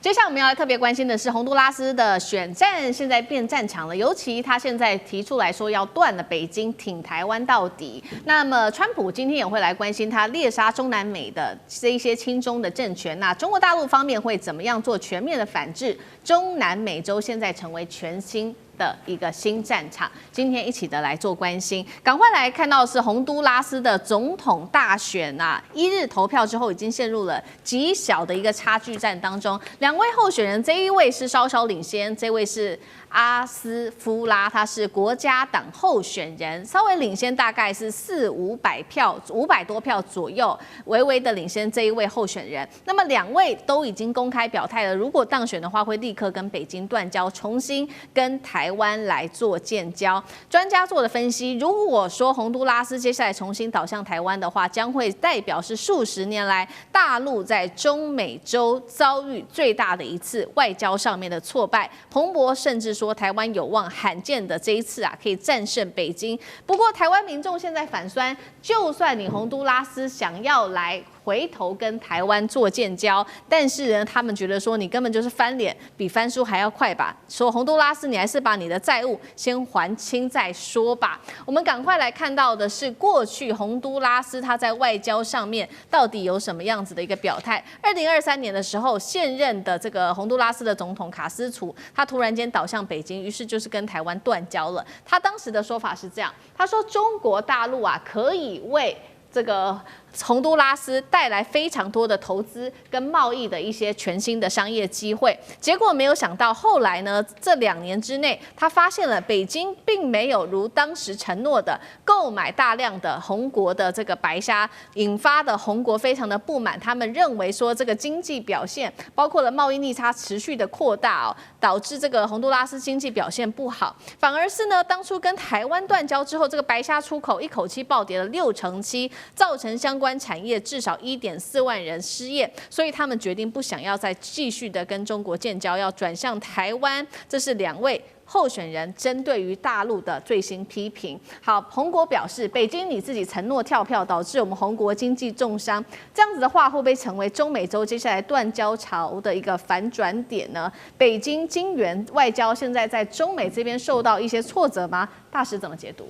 接下来我们要特别关心的是洪都拉斯的选战现在变战场了，尤其他现在提出来说要断了北京，挺台湾到底。那么川普今天也会来关心他猎杀中南美的这一些亲中的政权。那中国大陆方面会怎么样做全面的反制？中南美洲现在成为全新的一个新战场，今天一起的来做关心。赶快来看到是洪都拉斯的总统大选啊，1日投票之后已经陷入了极小的一个差距战当中。2位候选人，这一位是稍稍领先，这位是阿斯夫拉，他是国家党候选人，稍微领先大概是400-500票，500多票左右，微微的领先这一位候选人。那么2位都已经公开表态了，如果当选的话，会立刻跟北京断交，重新跟台湾来做建交。专家做的分析，如果说洪都拉斯接下来重新倒向台湾的话，将会代表是数十年来大陆在中美洲遭遇最大的一次外交上面的挫败。彭博甚至说台湾有望罕见的这一次啊，可以战胜北京。不过台湾民众现在反酸，就算你洪都拉斯想要来回头跟台湾做建交，但是呢，他们觉得说你根本就是翻脸，比翻书还要快吧？说洪都拉斯，你还是把你的债务先还清再说吧。我们赶快来看到的是，过去洪都拉斯他在外交上面到底有什么样子的一个表态？2023年的时候，现任的这个洪都拉斯的总统卡斯楚，他突然间倒向北京，于是就是跟台湾断交了。他当时的说法是这样，他说中国大陆啊可以为这个洪都拉斯带来非常多的投资跟贸易的一些全新的商业机会，结果没有想到后来呢，这2年之内，他发现了北京并没有如当时承诺的购买大量的红国的这个白虾，引发的红国非常的不满，他们认为说这个经济表现，包括了贸易逆差持续的扩大导致这个洪都拉斯经济表现不好，反而是呢，当初跟台湾断交之后，这个白虾出口一口气暴跌了67%，造成相关产业至少1.4万人失业，所以他们决定不想要再继续的跟中国建交，要转向台湾。这是2位候选人针对于大陆的最新批评。好，洪国表示，北京你自己承诺跳票，导致我们洪国经济重伤，这样子的话，会不会成为中美洲接下来断交潮的一个反转点呢？北京金元外交现在在中美这边受到一些挫折吗？大使怎么解读？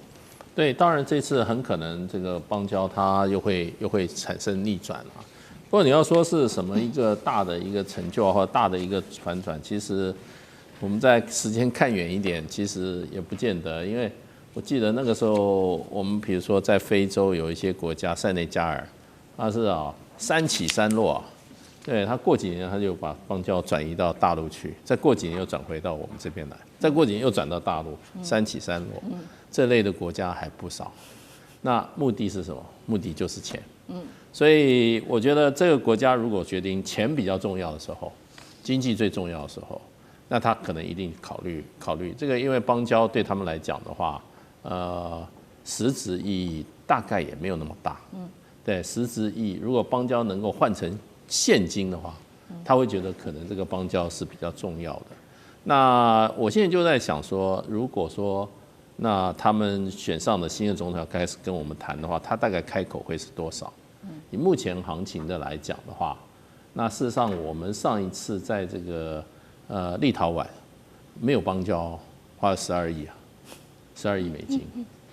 对，当然这次很可能这个邦交它又会产生逆转了。不过你要说是什么一个大的一个成就或大的一个反转，其实我们在时间看远一点，其实也不见得。因为我记得那个时候，我们比如说在非洲有一些国家，塞内加尔，它是3起3落，对，它过几年它就把邦交转移到大陆去，再过几年又转回到我们这边来，再过几年又转到大陆，3起3落。这类的国家还不少，那目的是什么？目的就是钱。所以我觉得这个国家如果决定钱比较重要的时候，经济最重要的时候，那他可能一定考虑这个，因为邦交对他们来讲的话，实质意义大概也没有那么大。对，实质意义如果邦交能够换成现金的话，他会觉得可能这个邦交是比较重要的。那我现在就在想说，如果说那他们选上的新的总统要开始跟我们谈的话，他大概开口会是多少？以目前行情的来讲的话，那事实上我们上一次在这个立陶宛没有邦交，花了12亿，12亿美金，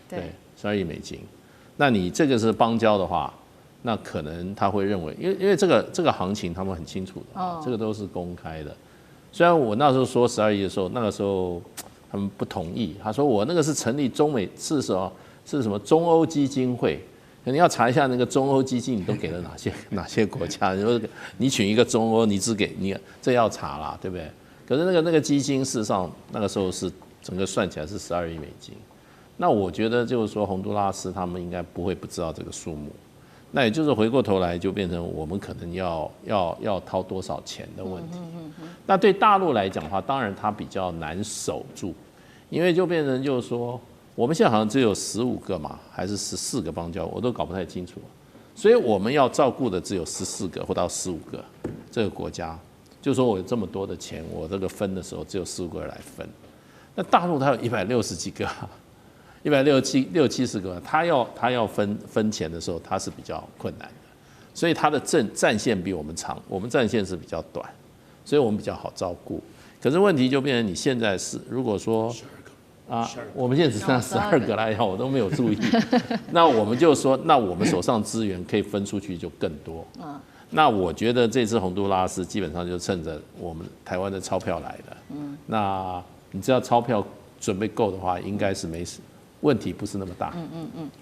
对，12亿美金。那你这个是邦交的话，那可能他会认为，因为这个行情他们很清楚的，这个都是公开的。虽然我那时候说12亿的时候，那个时候他们不同意，他说我那个是成立中美是什么中欧基金会，你要查一下那个中欧基金你都给了哪些国家？你选一个中欧，你只给你这要查啦，对不对？可是那个基金事实上那个时候是整个算起来是12亿美金，那我觉得就是说洪都拉斯他们应该不会不知道这个数目，那也就是回过头来就变成我们可能要掏多少钱的问题。那对大陆来讲的话，当然它比较难守住，因为就变成就是说，我们现在好像只有15个嘛，还是14个邦交，我都搞不太清楚。所以我们要照顾的只有14个或到15个这个国家，就是说我有这么多的钱，我这个分的时候只有15个人来分。那大陆它有160几个，160-170个，他要分钱的时候，它是比较困难的，所以它的战线比我们长，我们战线是比较短。所以我们比较好照顾。可是问题就变成你现在是，如果说我们现在只剩下12个了，我都没有注意。那我们就说，那我们手上资源可以分出去就更多。那我觉得这次洪都拉斯基本上就趁着我们台湾的钞票来了。那你知道钞票准备够的话，应该是没事。问题不是那么大。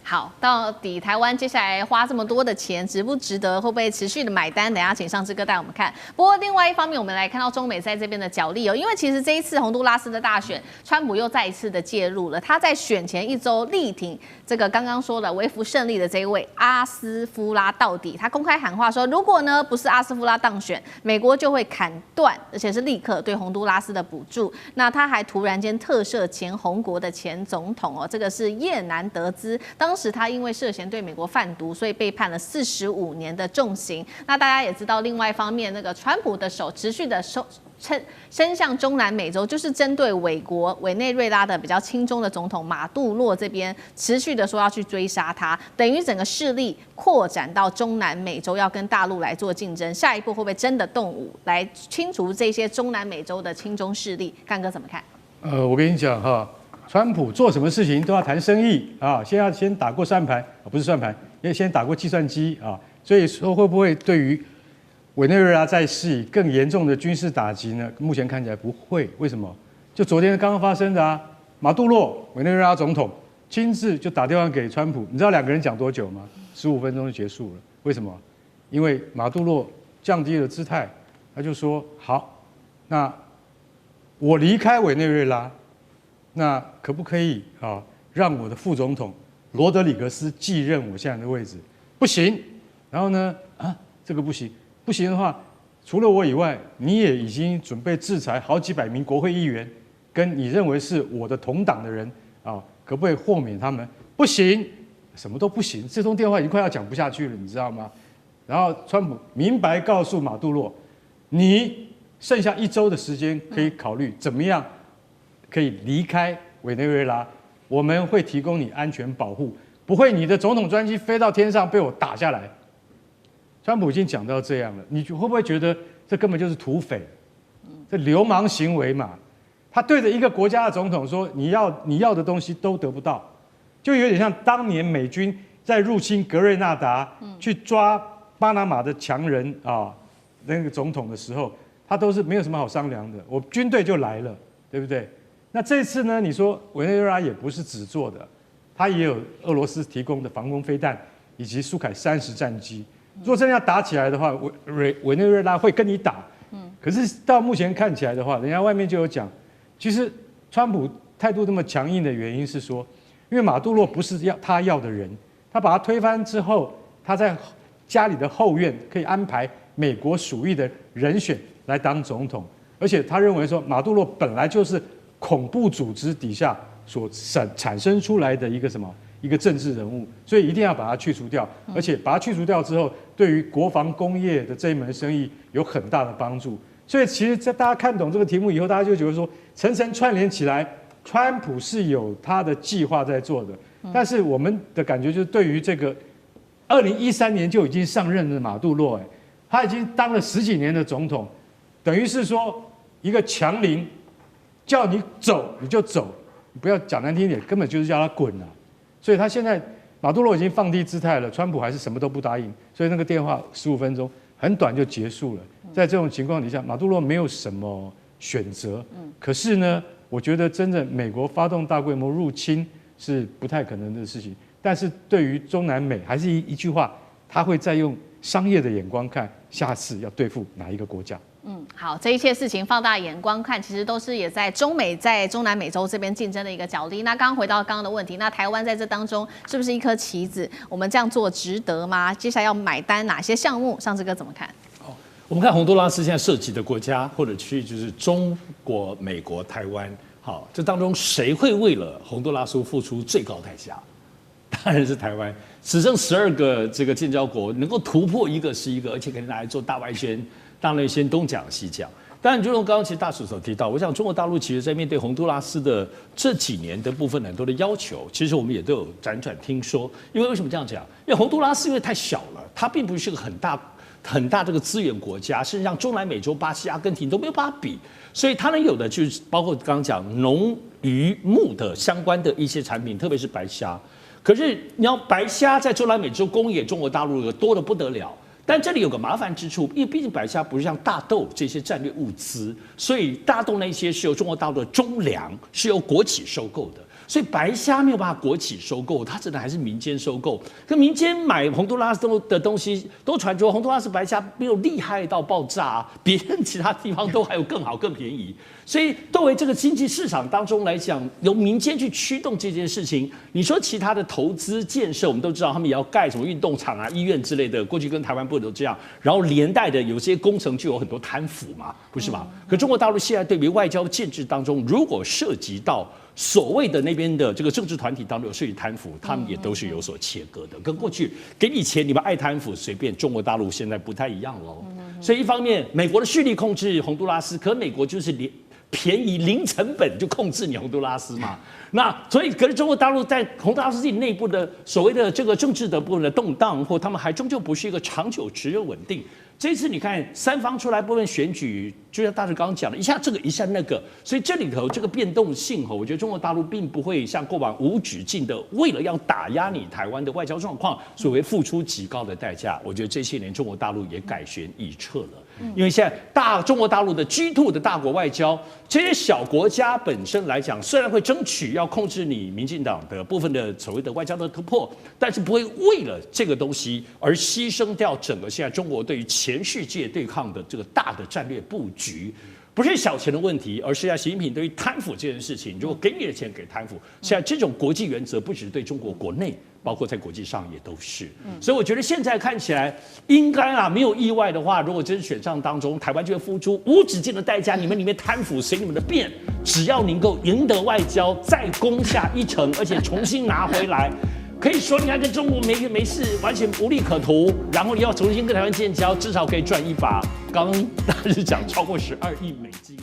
好，到底台湾接下来花这么多的钱，值不值得？会不会持续的买单？等一下请上志哥带我们看。不过另外一方面，我们来看到中美在这边的角力哦，因为其实这一次洪都拉斯的大选，川普又再一次的介入了。他在选前1周力挺这个刚刚说的微服胜利的这一位阿斯夫拉到底，他公开喊话说，如果呢不是阿斯夫拉当选，美国就会砍断，而且是立刻对洪都拉斯的补助。那他还突然间特赦前红国的前总统哦，这个是叶南德兹，当时他因为涉嫌对美国贩毒，所以被判了45年的重刑。那大家也知道，另外一方面，那个川普的手持续的伸向中南美洲，就是针对委内瑞拉的比较亲中的总统马杜洛这边，持续的说要去追杀他，等于整个势力扩展到中南美洲，要跟大陆来做竞争。下一步会不会真的动武来清除这些中南美洲的亲中势力？干哥怎么看？我跟你讲哈，川普做什么事情都要谈生意啊，先打过算盘，不是算盘，因为先打过计算机啊，所以说会不会对于委内瑞拉再施以更严重的军事打击呢？目前看起来不会。为什么？就昨天刚刚发生的啊，马杜洛委内瑞拉总统亲自就打电话给川普，你知道2个人讲多久吗？15分钟就结束了。为什么？因为马杜洛降低了姿态，他就说好，那我离开委内瑞拉，那可不可以让我的副总统罗德里格斯继任我现在的位置？不行。然后呢这个不行。不行的话，除了我以外，你也已经准备制裁好几百名国会议员，跟你认为是我的同党的人可不可以豁免他们？不行，什么都不行。这通电话已经快要讲不下去了，你知道吗？然后川普明白告诉马杜洛，你剩下1周的时间可以考虑怎么样可以离开委内瑞拉，我们会提供你安全保护，不会你的总统专机飞到天上被我打下来。川普已经讲到这样了，你会不会觉得这根本就是土匪，这流氓行为嘛？他对着一个国家的总统说：“你要的东西都得不到。”就有点像当年美军在入侵格瑞纳达，去抓巴拿马的强人那个总统的时候，他都是没有什么好商量的，我军队就来了，对不对？那这次呢？你说委内瑞拉也不是只做的，他也有俄罗斯提供的防空飞弹以及苏凯30战机。如果真的要打起来的话，委内瑞拉会跟你打。可是到目前看起来的话，人家外面就有讲，其实川普态度这么强硬的原因是说，因为马杜洛不是他要的人，他把他推翻之后，他在家里的后院可以安排美国属意的人选来当总统，而且他认为说马杜洛本来就是恐怖组织底下所产生出来的一个政治人物，所以一定要把它去除掉，而且把它去除掉之后，对于国防工业的这一门生意有很大的帮助。所以其实在大家看懂这个题目以后，大家就觉得说层层串联起来，川普是有他的计划在做的。但是我们的感觉就是，对于这个2013年就已经上任的马杜洛，他已经当了10几年的总统，等于是说一个强邻，叫你走你就走，不要讲难听一点，根本就是叫他滚啊。所以他现在马杜罗已经放低姿态了，川普还是什么都不答应，所以那个电话15分钟很短就结束了。在这种情况底下，马杜罗没有什么选择。可是呢，我觉得真正美国发动大规模入侵是不太可能的事情。但是对于中南美，还是一句话，他会再用商业的眼光看下次要对付哪一个国家。好，这一切事情放大眼光看，其实都是也在中美在中南美洲这边竞争的一个角力。那刚刚回到刚刚的问题，那台湾在这当中是不是一颗棋子？我们这样做值得吗？接下来要买单哪些项目？上志哥怎么看？我们看洪都拉斯现在涉及的国家或者区域就是中国、美国、台湾。好，这当中谁会为了洪都拉斯付出最高代价？当然是台湾。只剩12个这个建交国能够突破一个是一个，而且可以拿来做大外宣。当然先东讲西讲，当然就像刚刚其实大使所提到，我想中国大陆其实在面对洪都拉斯的这几年的部分很多的要求，其实我们也都有辗转听说。因为为什么这样讲？因为洪都拉斯因为太小了，它并不是个很大很大这个资源国家，甚至像中南美洲、巴西、阿根廷都没有办法比，所以它能有的就是包括刚刚讲农渔牧的相关的一些产品，特别是白虾。可是你要白虾在中南美洲供应中国大陆多得不得了。但这里有个麻烦之处，因为毕竟白虾不是像大豆这些战略物资，所以大豆那些是由中国大陆的中粮是由国企收购的，所以白虾没有办法国企收购，它只能还是民间收购。可民间买洪都拉斯的东西，都传说洪都拉斯白虾没有厉害到爆炸，别人其他地方都还有更好更便宜。所以作为这个经济市场当中来讲，由民间去驱动这件事情，你说其他的投资建设，我们都知道他们也要盖什么运动场啊、医院之类的，过去跟台湾不都这样，然后连带的有些工程就有很多贪腐嘛，不是吗？可中国大陆现在对于外交建制当中，如果涉及到所谓的那边的这个政治团体当中有涉及贪腐，他们也都是有所切割的，跟过去给你钱你们爱贪腐随便，中国大陆现在不太一样喽。所以一方面美国的势力控制洪都拉斯，可美国就是便宜零成本就控制你洪都拉斯嘛，那所以可是中国大陆在洪都拉斯自己内部的所谓的这个政治的部分的动荡，或他们还终究不是一个长久持久稳定。这次你看三方出来部分选举，就像大使刚刚讲的，一下这个一下那个，所以这里头这个变动性我觉得中国大陆并不会像过往无止境的为了要打压你台湾的外交状况，所谓付出极高的代价。我觉得这些年中国大陆也改弦易辙了。因为现在中国大陆的 G2 的大国外交，这些小国家本身来讲，虽然会争取要控制你民进党的部分的所谓的外交的突破，但是不会为了这个东西而牺牲掉整个现在中国对于全世界对抗的这个大的战略布局。不是小钱的问题，而是习近平对于贪腐这件事情，如果给你的钱给贪腐，现在这种国际原则不只对中国国内，包括在国际上也都是。所以我觉得现在看起来应该没有意外的话，如果真选上当中，台湾就会付出无止境的代价。你们里面贪腐随你们的便，只要能够赢得外交，再攻下一城，而且重新拿回来。可以说，你看跟中国没事，完全无利可图。然后你要重新跟台湾建交，至少可以赚一把。刚刚大致讲超过12亿美金。